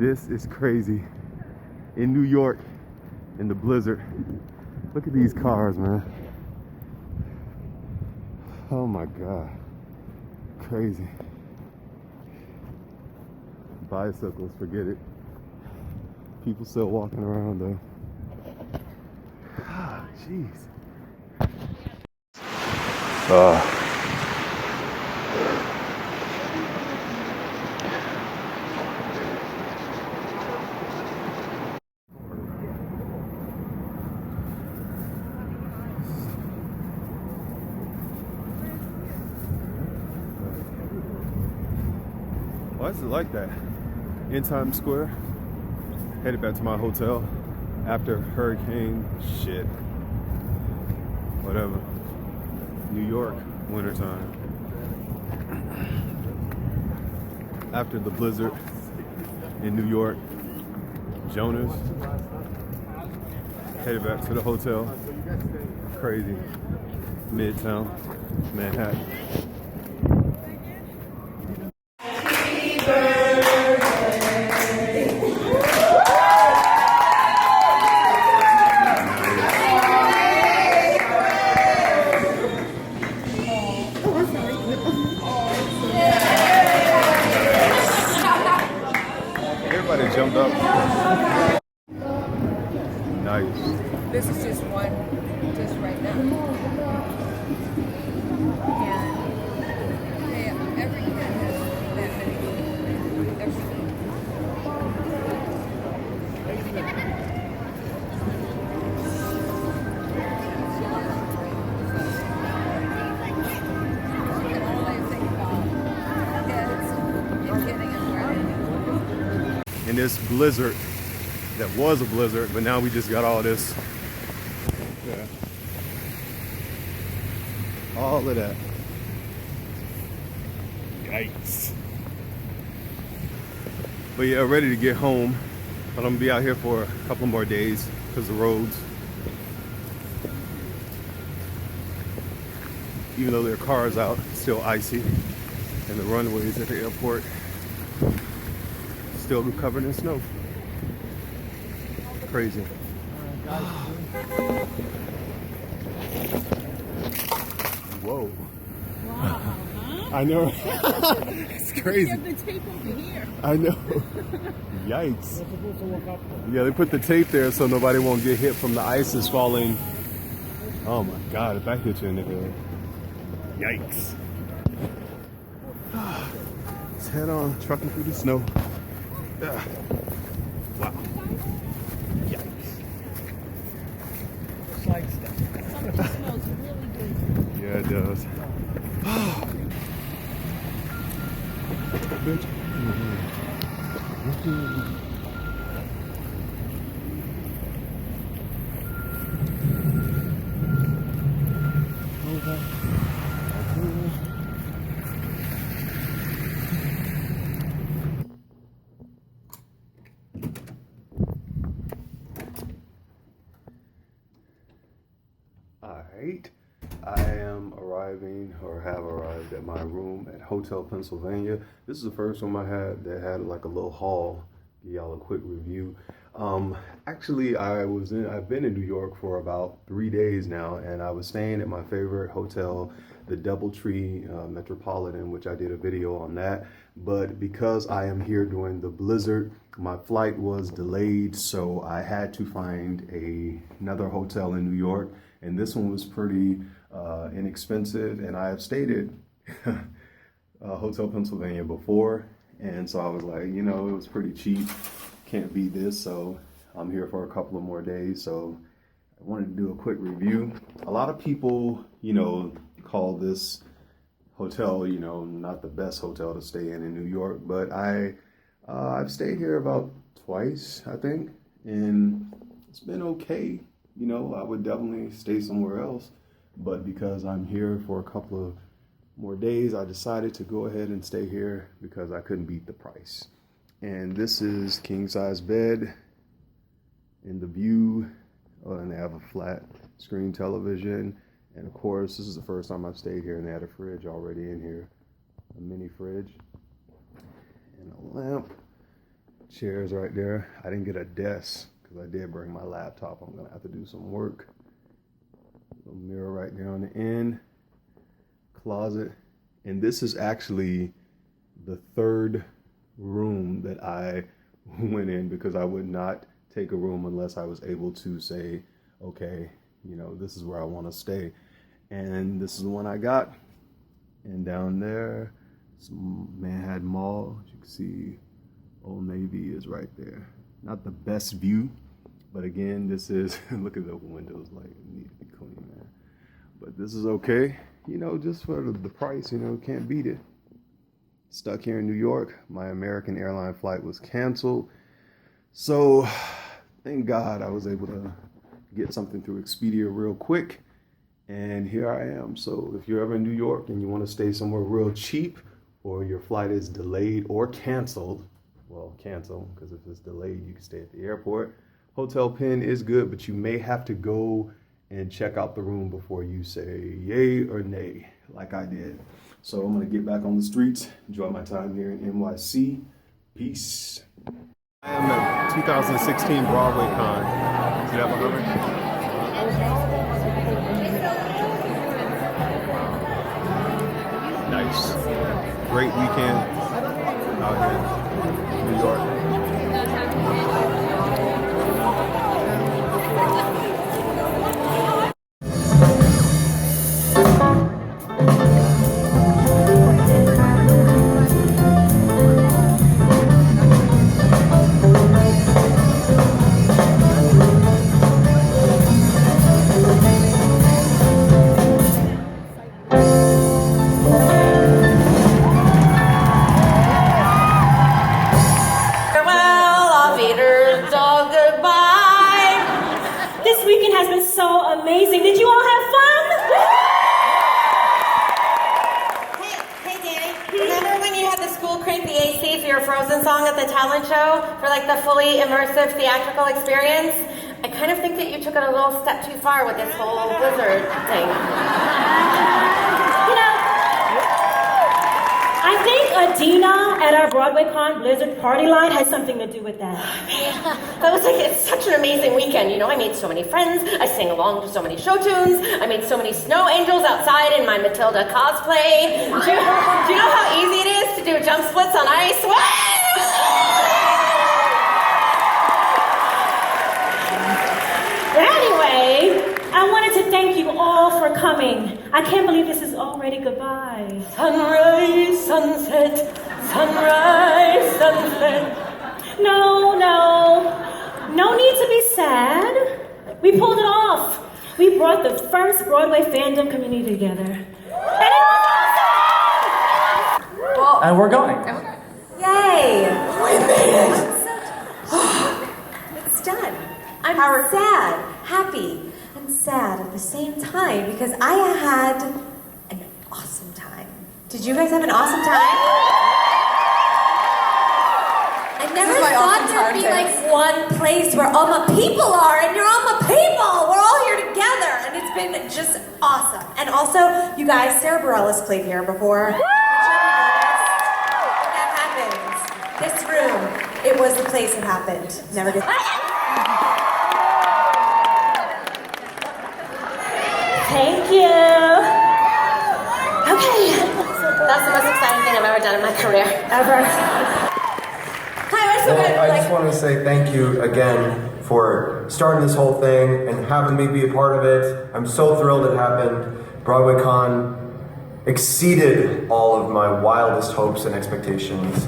This is crazy. In New York, in the blizzard. Look at these cars, man. Oh my God. Crazy. Bicycles, forget it. People still walking around though. Ah, jeez. Why is it like that? In Times Square, headed back to my hotel after hurricane shit. Whatever. New York, wintertime. After the blizzard in New York, Jonas, headed back to the hotel. Crazy. Midtown, Manhattan. Everybody jumped up. Nice. This is just one, just right now. And every kid has that many people. Every kid. You can only think about kids and getting them ready. In this blizzard, that was a blizzard, but now we just got all this. Yeah. All of that. Yikes. But yeah, ready to get home. But I'm gonna be out here for a couple more days because the roads, even though there are cars out, still icy. And the runways at the airport still covered in snow. Crazy. Whoa. Wow, huh? I know. It's crazy. You have the tape over here. I know. Yikes. Yeah, they put the tape there so nobody won't get hit from the ice that's falling. Oh my God, if that hits you in the head. Yikes. Let's head on, trucking through the snow. Wow. Yikes. Side step. Something smells really good. Yeah, it does. Bitch. Alright, I am arriving or have arrived at my room at Hotel Pennsylvania. This is the first room I had that had like a little hall. Give y'all a quick review. Actually, I've been in New York for about 3 days now, and I was staying at my favorite hotel, the DoubleTree Metropolitan, which I did a video on that. But because I am here during the blizzard, my flight was delayed, so I had to find another hotel in New York. And this one was pretty inexpensive, and I have stayed at Hotel Pennsylvania before, and so I was like, you know, it was pretty cheap, can't beat this, so I'm here for a couple of more days. So I wanted to do a quick review. A lot of people, you know, call this hotel, you know, not the best hotel to stay in New York, but I've stayed here about twice, I think, and it's been okay. You know, I would definitely stay somewhere else, but because I'm here for a couple of more days, I decided to go ahead and stay here because I couldn't beat the price. And this is king size bed in the view, and they have a flat screen television. And of course, this is the first time I've stayed here, and they had a fridge already in here, a mini fridge, and a lamp, chairs right there. I didn't get a desk because I did bring my laptop. I'm gonna have to do some work. A mirror right there on the end. Closet. And this is actually the third room that I went in because I would not take a room unless I was able to say, okay, you know, this is where I want to stay. And this is the one I got. And down there, Manhattan Mall, as you can see, Old Navy is right there. Not the best view, but again, this is, look at the windows, like, need to be clean, man. But this is okay, you know, just for the price, you know, can't beat it. Stuck here in New York. My American airline flight was canceled. So, thank God I was able to get something through Expedia real quick. And here I am. So if you're ever in New York and you want to stay somewhere real cheap, or your flight is delayed or canceled, well, cancel, because if it's delayed, you can stay at the airport. Hotel Pen is good, but you may have to go and check out the room before you say yay or nay, like I did. So I'm going to get back on the streets, enjoy my time here in NYC. Peace. I am at 2016 BroadwayCon. See that behind me? Nice. Great weekend out here in New York. Has been so amazing. Did you all have fun? Hey Danny, remember when you had the school crank the AC for your Frozen song at the talent show for like the fully immersive theatrical experience? I kind of think that you took it a little step too far with this whole Blizzard thing. You know, I think Adina at our BroadwayCon Blizzard party line had something to do with that. That was like, it's such an amazing weekend. You know, I made so many friends. I sang along to so many show tunes. I made so many snow angels outside in my Matilda cosplay. Do you know how easy it is to do jump splits on ice? But anyway, I wanted to thank you all for coming. I can't believe this is already goodbye. Sunrise, sunset, sunrise, sunset. No need to be sad. We pulled it off. We brought the first Broadway fandom community together. And it was awesome! And we're going. Yay! We made it! It's done. I'm sad, happy, and sad at the same time because I had an awesome time. Did you guys have an awesome time? I never thought there'd be like one place where all the people are, and you're all the people. We're all here together, and it's been just awesome. And also, you guys, Sarah Bareilles played here before. That happened. This room, it was the place it happened. Never did. Thank you. Okay. That's the most exciting thing I've ever done in my career. Ever. Well, I just want to say thank you again for starting this whole thing and having me be a part of it. I'm so thrilled it happened. BroadwayCon exceeded all of my wildest hopes and expectations.